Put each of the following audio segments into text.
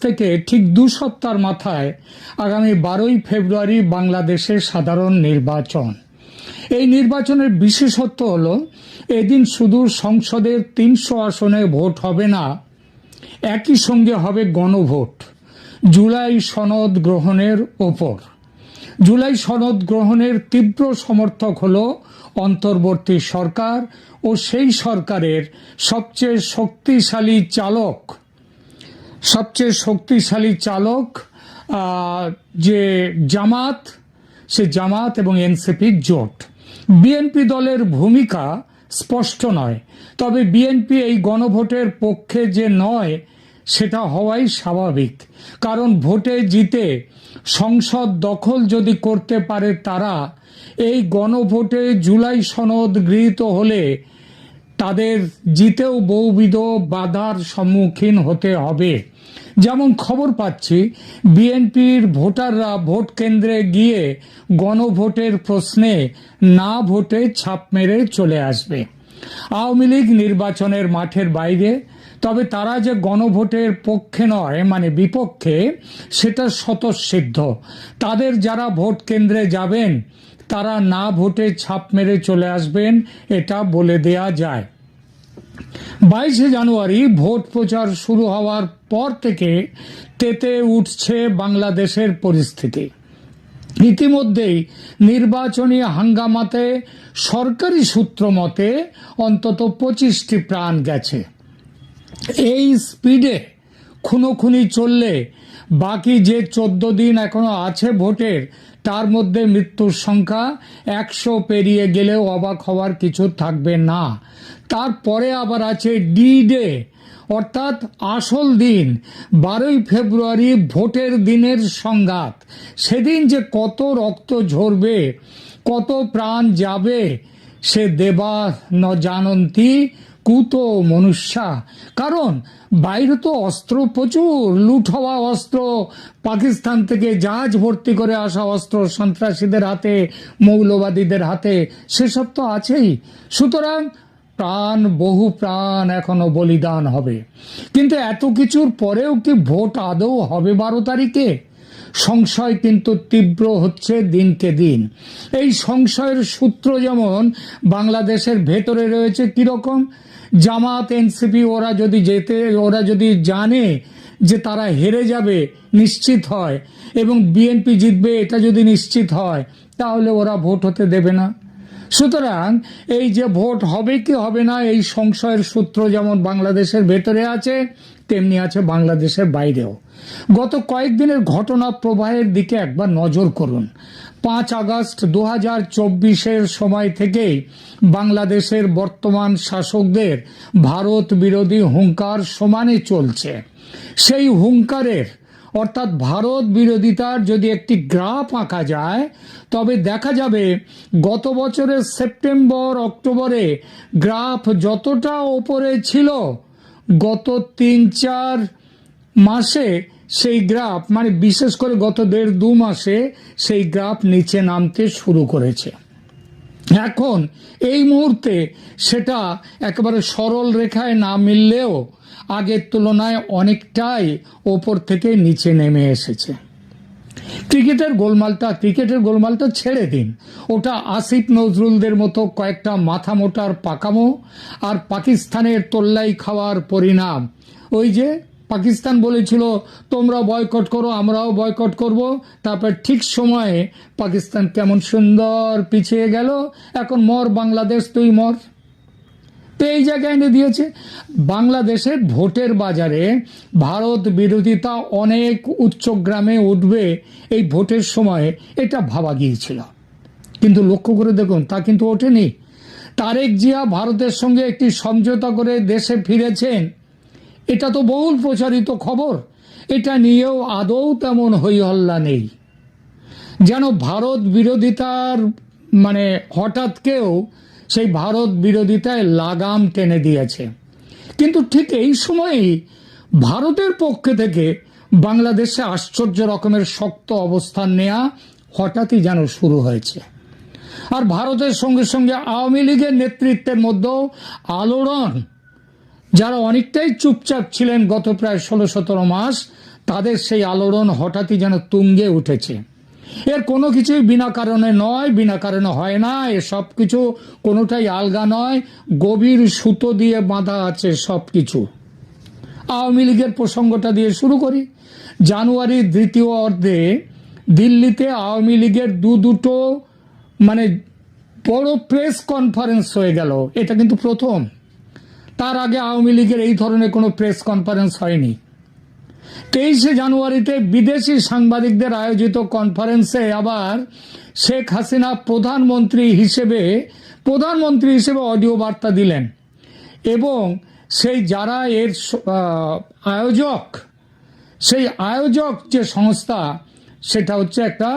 থেকে ঠিক 2 সপ্তাহের মাথায় আগামী 12ই ফেব্রুয়ারি বাংলাদেশে সাধারণ নির্বাচন। এই নির্বাচনের বিশেষত্ব হলো এদিন শুধু সংসদের 300 আসনে ভোট হবে না, একই সঙ্গে হবে গণভোট জুলাই সনদ গ্রহণের ওপর। জুলাই সনদ গ্রহণের তীব্র সমর্থক হলো অন্তর্বর্তী সরকার ও সেই সরকারের সবচেয়ে শক্তিশালী চালক যে জামাত, সে জামাত এবং এনসিপির জোট। বিএনপি দলের ভূমিকা স্পষ্ট নয়, তবে বিএনপি এই গণভোটের পক্ষে যে নয় সেটা হওয়াই স্বাভাবিক, কারণ ভোটে জিতে সংসদ দখল যদি করতে পারে তারা, এই গণভোটে জুলাই সনদ গৃহীত হলে তাদের জিতেও বহুবিধ বাধার সম্মুখীন হতে হবে। যেমন খবর পাচ্ছি, বিএনপির ভোটাররা ভোট কেন্দ্রে গিয়ে গণভোটের প্রশ্নে না ভোটে ছাপ মেরে চলে আসবে। আওয়ামী লীগ নির্বাচনের মাঠের বাইরে, তবে তারা যে গণভোটের পক্ষে নয় মানে বিপক্ষে সেটা স্বতঃসিদ্ধ। তাদের যারা ভোট কেন্দ্রে যাবেন তারা না ভোটে ছাপ মেরে চলে আসবেন, এটা বলে দেয়া যায়। 22শে জানুয়ারি ভোট প্রচার শুরু হওয়ার পর থেকে তেতে উঠছে বাংলাদেশের পরিস্থিতি। ইতিমধ্যেই নির্বাচনী হাঙ্গামাতে সরকারি সূত্র মতে অন্তত 25টি প্রাণ গেছে। এই স্পিডে খুনোখুনি চললে বাকি যে 14 দিন এখনো আছে ভোটের, তার মধ্যে মৃত্যুর সংখ্যা 100 পেরিয়ে গেলেও অবাক হওয়ার কিছু থাকবে না। তারপরে আবার আছে ডি ডে, অর্থাৎ আসল দিন 12ই ফেব্রুয়ারি, ভোটের দিনের সংঘাত। সেদিন যে কত রক্ত ঝরবে, কত প্রাণ যাবে, সে দেবা ন জানন্তি কুতো মনুষ্যা। কারণ বাইরে তো অস্ত্র প্রচুর, লুট হওয়া অস্ত্র, পাকিস্তান থেকে জাহাজ ভর্তি করে আসা অস্ত্র সন্ত্রাসীদের হাতে, মৌলবাদীদের হাতে, সেসব তো আছেই। সুতরাং বহু প্রাণ এখনো বলিদান হবে। কিন্তু এত কিছুর পরেও কি ভোট আদৌ হবে 12 তারিখে? সংশয় কিন্তু তীব্র হচ্ছে দিনকে দিন। এই সংশয়ের সূত্র যেমন বাংলাদেশের ভেতরে রয়েছে কিরকম, জামাত এনসিপি ওরা যদি জানে যে তারা হেরে যাবে নিশ্চিত হয় এবং বিএনপি জিতবে এটা যদি নিশ্চিত হয়, তাহলে ওরা ভোট হতে দেবে না। সুতরাং এই যে ভোট হবে কি হবে না, এই সংশয়ের সূত্র যেমন বাংলাদেশের ভেতরে আছে তেমনি আছে বাংলাদেশের বাইরেও। গত কয়েকদিনের ঘটনা প্রবাহের দিকে একবার নজর করুন। 5 আগস্ট 2024-এর সময় থেকেই বাংলাদেশের বর্তমান শাসকদের ভারত বিরোধী হুঙ্কার সমানে চলছে। সেই হুঙ্কারের অর্থাৎ ভারত বিরোধিতার যদি একটি গ্রাফ আঁকা যায়, তবে দেখা যাবে গত বছরের সেপ্টেম্বর অক্টোবরে গ্রাফ যতটা ওপরে ছিল, গত 3-4 মাসে সেই গ্রাফ, মানে বিশেষ করে গত 1.5-2 মাসে সেই গ্রাফ নিচে নামতে শুরু করেছে। এখন এই মুহূর্তে সেটা একেবারে সরল রেখায় না মিললেও আগের তুলনায় অনেকটাই ওপর থেকে নিচে নেমে এসেছে। ক্রিকেটের গোলমালটা ছেড়ে দিন, ওটা আসিফ নজরুলদের মতো কয়েকটা মাথা মোটার পাকামো আর পাকিস্তানের তোল্লাই খাওয়ার পরিণাম। ওই যে পাকিস্তান বলেছিল তোমরা বয়কট করো, আমরাও বয়কট করব, তারপর ঠিক সময়ে পাকিস্তান কেমন সুন্দর পিছিয়ে গেল, এখন মর বাংলাদেশ তুই মর। তো এই জায়গায় এনে দিয়েছে। বাংলাদেশের ভোটের বাজারে ভারত বিরোধিতা অনেক উচ্চগ্রামে উঠবে এই ভোটের সময়, এটা ভাবা গিয়েছিল, কিন্তু লক্ষ্য করে দেখুন তা কিন্তু ওঠেনি। তারেক জিয়া ভারতের সঙ্গে একটি সমঝোতা করে দেশে ফিরেছেন, এটা তো বহুল প্রচারিত খবর। এটা নিয়েও আদৌ তেমন হইহল্লা নেই, যেন ভারত বিরোধিতার মানে হঠাৎ কেউ সেই ভারত বিরোধিতায় লাগাম টেনে দিয়েছে। কিন্তু ঠিক এই সময়ই ভারতের পক্ষে থেকে বাংলাদেশে আশ্চর্য রকমের শক্ত অবস্থান নেওয়া হঠাৎই যেন শুরু হয়েছে। আর ভারতের সঙ্গে সঙ্গে আওয়ামী লীগের নেতৃত্বের মধ্যেও আলোড়ন। যারা অনেকটাই চুপচাপ ছিলেন গত প্রায় 16-17 মাস, তাদের সেই আলোড়ন হঠাৎই যেন তুঙ্গে উঠেছে। এর কোনো কিছুই বিনা কারণে নয়, বিনা কারণে হয় না। এসব কিছু কোনোটাই আলগা নয়, গভীর সুতো দিয়ে বাঁধা আছে সব কিছু। আওয়ামী লীগের প্রসঙ্গটা দিয়ে শুরু করি। জানুয়ারির দ্বিতীয় অর্ধে দিল্লিতে আওয়ামী লীগের দুটো মানে বড় প্রেস কনফারেন্স হয়ে গেল। এটা কিন্তু প্রথম। তার আগে আওয়ামী লীগের এই ধরনের কোনো প্রেস কনফারেন্স হয়নি। 23শে জানুয়ারিতে বিদেশি সাংবাদিকদের আয়োজিত কনফারেন্সে আবার শেখ হাসিনা প্রধানমন্ত্রী হিসেবে অডিও বার্তা দিলেন, এবং সেই যারা এর আয়োজক যে সংস্থা, সেটা হচ্ছে একটা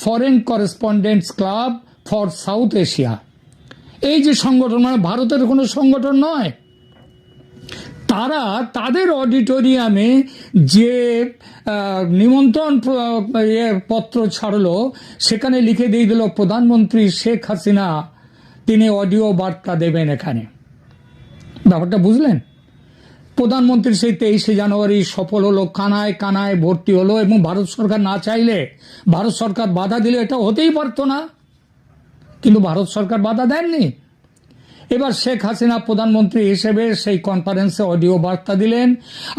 foreign correspondents club for south Asia. এই যে সংগঠন, মানে ভারতের কোনো সংগঠন নয়, তারা তাদের অডিটোরিয়ামে যে নিমন্ত্রণ পত্র ছাড়লো, সেখানে লিখে দিয়ে দিল প্রধানমন্ত্রী শেখ হাসিনা তিনি অডিও বার্তা দেবেন এখানে। ব্যাপারটা বুঝলেন? প্রধানমন্ত্রী সেই 23শে জানুয়ারি সফল হলো, কানায় কানায় ভর্তি হলো, এবং ভারত সরকার না চাইলে, ভারত সরকার বাধা দিলে এটা হতেই পারতো না, কিন্তু ভারত সরকার বাধা দেননি। এবার শেখ হাসিনা প্রধানমন্ত্রী হিসেবে সেই কনফারেন্সে অডিও বার্তা দিলেন।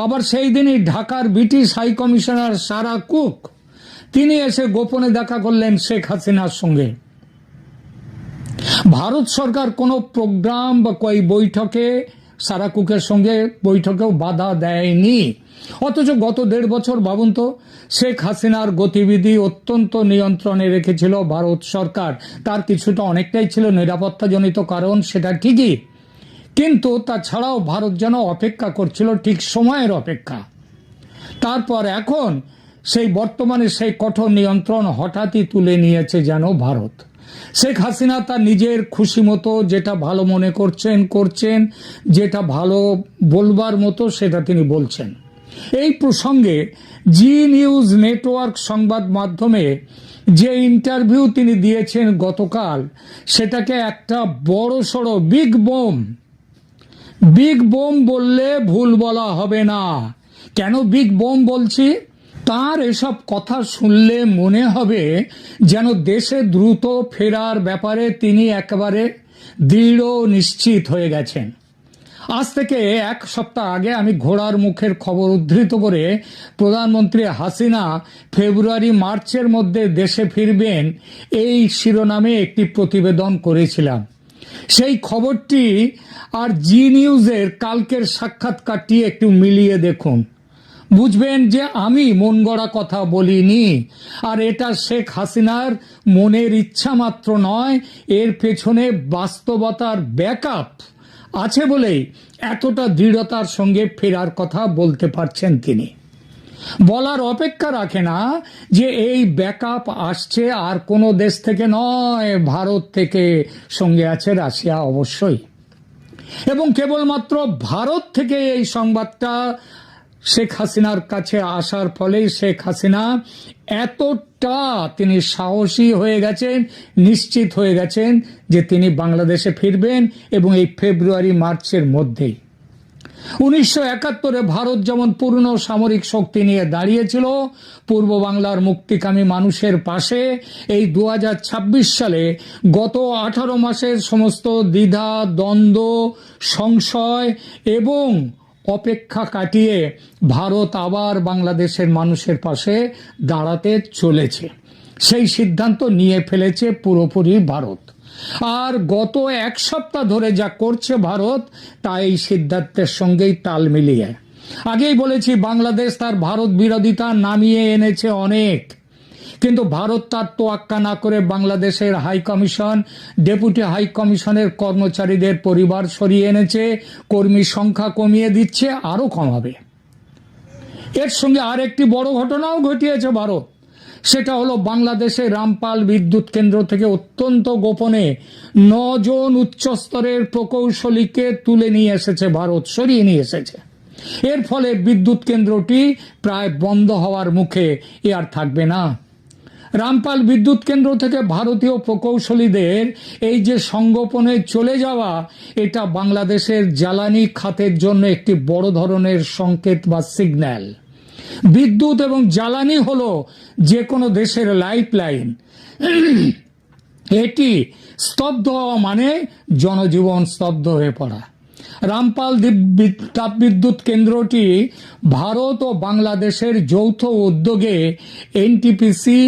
আবার সেই দিনই ঢাকার British high commissioner Sarah Cook তিনি এসে গোপনে দেখা করলেন শেখ হাসিনার সঙ্গে। ভারত সরকার কোনো প্রোগ্রাম বা বৈঠকে সারা কুকের সঙ্গে বৈঠকেও বাধা দেয়নি। অথচ গত 1.5 বছর ভাবুন তো, শেখ হাসিনার গতিবিধি অত্যন্ত নিয়ন্ত্রণে রেখেছিল ভারত সরকার। তার কিছুটা অনেকটাই ছিল নিরাপত্তাজনিত কারণ, সেটা ঠিকই, কিন্তু তাছাড়াও ভারত যেন অপেক্ষা করছিল, ঠিক সময়ের অপেক্ষা। তারপর এখন সেই বর্তমানে সেই কঠোর নিয়ন্ত্রণ হঠাৎই তুলে নিয়েছে যেন ভারত। শেখ হাসিনা তার নিজের খুশি মতো যেটা ভালো মনে করছেন, যেটা ভালো বলবার মতো সেটা তিনি বলছেন। এই প্রসঙ্গে জি নিউজ নেটওয়ার্ক সংবাদ মাধ্যমে যে ইন্টারভিউ তিনি দিয়েছেন গতকাল, সেটাকে একটা বড়সড় বিগ বোম বললে ভুল বলা হবে না। কেন বিগ বোম বলছি? তার এসব কথা শুনলে মনে হবে যেন দেশে দ্রুত ফেরার ব্যাপারে তিনি একেবারে দৃঢ় নিশ্চিত হয়ে গেছেন। আজ থেকে 1 সপ্তাহ আগে আমি ঘোড়ার মুখের খবর উদ্ধৃত করে প্রধানমন্ত্রী হাসিনা ফেব্রুয়ারি মার্চের মধ্যে দেশে ফিরবেন এই শিরোনামে একটি প্রতিবেদন করেছিলাম। সেই খবরটি আর জি নিউজের কালকের সাক্ষাৎকারটি একটু মিলিয়ে দেখুন, বুঝবেন যে আমি মন গড়া কথা বলিনি। আর এটা শেখ হাসিনার মনের ইচ্ছা মাত্র নয়, এর পেছনে বাস্তবতার ব্যাকআপ আছে বলেই এতটা দৃঢ়তার সঙ্গে ফেরার কথা বলতে পারছেন তিনি। বলার অপেক্ষা রাখে না যে এই ব্যাকআপ আসছে আর কোনো দেশ থেকে নয়, ভারত থেকে, সঙ্গে আছে রাশিয়া অবশ্যই। এবং কেবলমাত্র ভারত থেকে এই সংবাদটা শেখ হাসিনার কাছে আসার ফলেই শেখ হাসিনা এতটা তিনি সাহসী হয়ে গেছেন, নিশ্চিত হয়ে গেছেন যে তিনি বাংলাদেশে ফিরবেন, এবং এই ফেব্রুয়ারি মার্চের মধ্যেই। 1971-এ ভারত যেমন পূর্ণ সামরিক শক্তি নিয়ে দাঁড়িয়েছিল পূর্ব বাংলার মুক্তিকামী মানুষের পাশে, এই 2026 সালে গত 18 মাসের সমস্ত দ্বিধা, দ্বন্দ্ব, সংশয় এবং অপেক্ষা কাটিয়ে ভারত আবার বাংলাদেশের মানুষের পাশে দাঁড়াতে চলেছে। সেই সিদ্ধান্ত নিয়ে ফেলেছে পুরোপুরি ভারত। আর গত 1 সপ্তাহ ধরে যা করছে ভারত, তা এই সিদ্ধান্তের সঙ্গেই তাল মিলিয়ে। আগেই বলেছি, বাংলাদেশ তার ভারত বিরোধিতা নামিয়ে এনেছে অনেক, কিন্তু ভারত তার তোয়াক্কা না করে বাংলাদেশের হাই কমিশন, ডেপুটি হাই কমিশনের কর্মচারীদের পরিবার সরিয়ে এনেছে, কর্মী সংখ্যা কমিয়ে দিচ্ছে, আরো কমাবে। এর সঙ্গে আর একটি বড় ঘটনাও ঘটিয়েছে ভারত। সেটা হলো বাংলাদেশে রামপাল বিদ্যুৎ কেন্দ্র থেকে অত্যন্ত গোপনে 9 জন উচ্চস্তরের প্রকৌশলীকে তুলে নিয়ে এসেছে ভারত, সরিয়ে নিয়ে এসেছে। এর ফলে বিদ্যুৎ কেন্দ্রটি প্রায় বন্ধ হওয়ার মুখে, এ আর থাকবে না। রামপাল বিদ্যুৎ কেন্দ্র থেকে ভারতীয় প্রকৌশলীদের এই যে সংগোপনে চলে যাওয়া, এটা বাংলাদেশের জ্বালানি খাতের জন্য একটি বড় ধরনের সংকেত বা সিগন্যাল। বিদ্যুৎ এবং জ্বালানি হলো যে কোনো দেশের লাইফ লাইন। এটি স্তব্ধ হওয়া মানে জনজীবন স্তব্ধ হয়ে পড়া। রামপাল তাপবিদ্যুৎ কেন্দ্রটি ভারত ও বাংলাদেশের যৌথ উদ্যোগে এনটিপিসি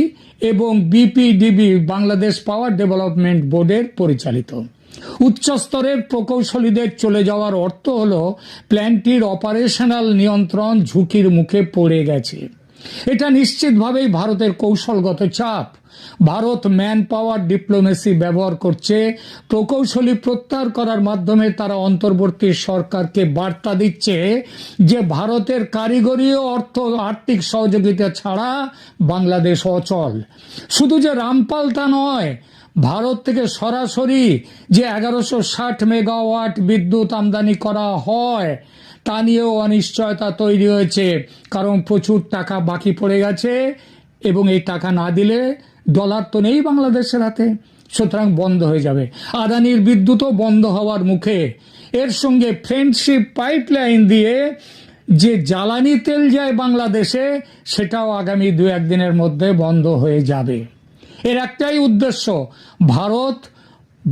এবং বিপিডিবি বাংলাদেশ পাওয়ার ডেভেলপমেন্ট বোর্ডের পরিচালিত। উচ্চস্তরের প্রকৌশলীদের চলে যাওয়ার অর্থ হল প্ল্যান্টটির অপারেশনাল নিয়ন্ত্রণ ঝুঁকির মুখে পড়ে গেছে। এটা নিশ্চিতভাবেই ভারতের কৌশলগত চাপ। ভারত ম্যান পাওয়ার ডিপ্লোমেসি ব্যবহার করছে। প্রকৌশলী প্রত্যাহার করার মাধ্যমে তারা অন্তর্বর্তী সরকারকে বার্তা দিচ্ছে যে ভারতের কারিগরি ও আর্থিক সহযোগিতা ছাড়া বাংলাদেশ অচল। শুধু যে রামপাল তা নয়, ভারত থেকে সরাসরি যে 1160 মেগাওয়াট বিদ্যুৎ আমদানি করা হয় তা নিয়েও অনিশ্চয়তা তৈরি হয়েছে, কারণ প্রচুর টাকা বাকি পড়ে গেছে এবং এই টাকা না দিলে ডলার তো নেই বাংলাদেশের হাতে, সুতরাং বন্ধ হয়ে যাবে। আদানির বিদ্যুৎও বন্ধ হওয়ার মুখে। এর সঙ্গে ফ্রেন্ডশিপ পাইপলাইন দিয়ে যে জ্বালানি তেল যায় বাংলাদেশে, সেটাও আগামী 2-1 দিনের মধ্যে বন্ধ হয়ে যাবে। এর একটাই উদ্দেশ্য, ভারত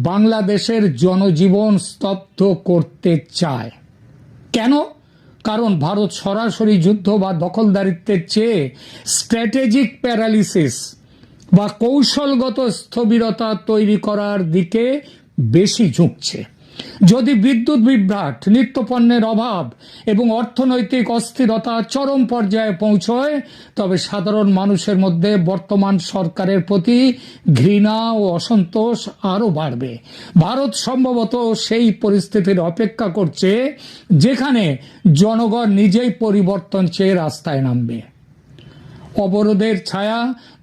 বাংলাদেশের জনজীবন স্তব্ধ করতে চায়। কেন? কারণ ভারত সরাসরি যুদ্ধ বা দখলদারিত্বের চেয়ে স্ট্র্যাটেজিক প্যারালিসিস বা কৌশলগত স্থবিরতা তৈরি করার দিকে বেশি ঝুঁকছে। যদি বিদ্যুৎ বিভ্রাট, নিত্যপণ্যের অভাব এবং অর্থনৈতিক অস্থিরতা চরম পর্যায়ে পৌঁছয়, তবে সাধারণ মানুষের মধ্যে বর্তমান সরকারের প্রতি ঘৃণা ও অসন্তোষ আরও বাড়বে। ভারত সম্ভবত সেই পরিস্থিতির অপেক্ষা করছে যেখানে জনগণ নিজেই পরিবর্তন চেয়ে রাস্তায় নামবে। অবরোধের ছায়া,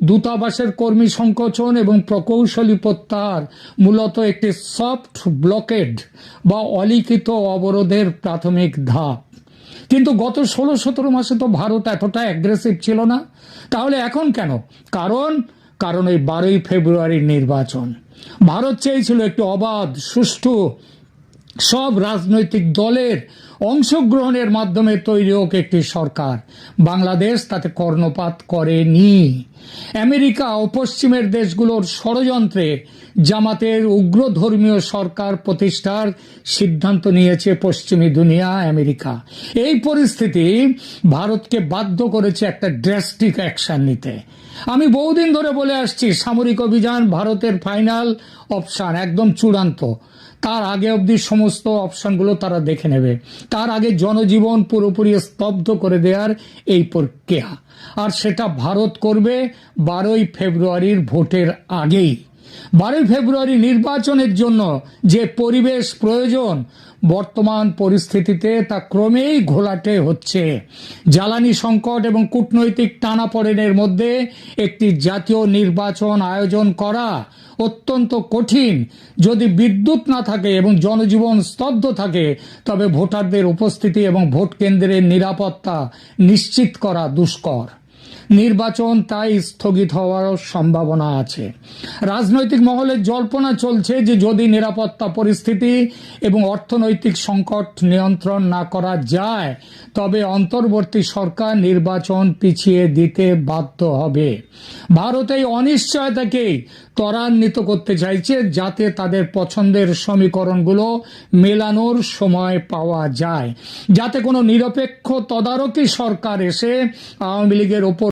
দূতাবাসের কর্মী সংকোচন এবং প্রকৌশলী প্রত্যাহার মূলত একটি সফট ব্লকেড বা অলিখিত অবরোধের প্রাথমিক ধাপ। কিন্তু গত 16-17 মাসে তো ভারত এতটা অ্যাগ্রেসিভ ছিল না। তাহলে এখন কেন? কারণ এই 12ই ফেব্রুয়ারির নির্বাচন। ভারত চেয়েছিল একটি অবাধ, সুষ্ঠু, সব রাজনৈতিক দলের অংশগ্রহণের মাধ্যমে তৈরি হোক একটি সরকার। বাংলাদেশ তাতে কর্ণপাত করেনি। আমেরিকা ও পশ্চিমের দেশগুলোর ষড়যন্ত্রে জামাতের উগ্র ধর্মীয় সরকার প্রতিষ্ঠার সিদ্ধান্ত নিয়েছে পশ্চিমী দুনিয়া, আমেরিকা। এই পরিস্থিতি ভারতকে বাধ্য করেছে একটা ড্রাস্টিক অ্যাকশন নিতে। আমি বহুদিন ধরে বলে আসছি, সামরিক অভিযান ভারতের ফাইনাল অপশন, একদম চূড়ান্ত। তার আগে অবধি সমস্ত অপশনগুলো তারা দেখে নেবে। তার আগে জনজীবন পুরোপুরি স্তব্ধ করে দেওয়ার এই প্রক্রিয়া, আর সেটা ভারত করবে 12ই ফেব্রুয়ারির ভোটের আগেই। 12ই ফেব্রুয়ারি নির্বাচনের জন্য যে পরিবেশ প্রয়োজন, বর্তমান পরিস্থিতিতে তা ক্রমেই ঘোলাটে হচ্ছে। জ্বালানি সংকট এবং কূটনৈতিক টানাপোড়েনের মধ্যে একটি জাতীয় নির্বাচন আয়োজন করা অত্যন্ত কঠিন। যদি বিদ্যুৎ না থাকে এবং জনজীবন স্তব্ধ থাকে, তবে ভোটারদের উপস্থিতি এবং ভোট কেন্দ্রের নিরাপত্তা নিশ্চিত করা দুষ্কর। নির্বাচন তাই স্থগিত হওয়ার সম্ভাবনা আছে। রাজনৈতিক মহলে জল্পনা চলছে যে যদি নিরাপত্তা পরিস্থিতি এবং অর্থনৈতিক সংকট নিয়ন্ত্রণ না করা যায়, তবে অন্তর্বর্তী সরকার নির্বাচন পিছিয়ে দিতে বাধ্য হবে। ভারত এই অনিশ্চয়তাকেই ত্বরান্বিত করতে চাইছে, যাতে তাদের পছন্দের সমীকরণগুলো মেলানোর সময় পাওয়া যায়, যাতে কোনো নিরপেক্ষ তদারকি সরকার এসে আওয়ামী লীগের ওপর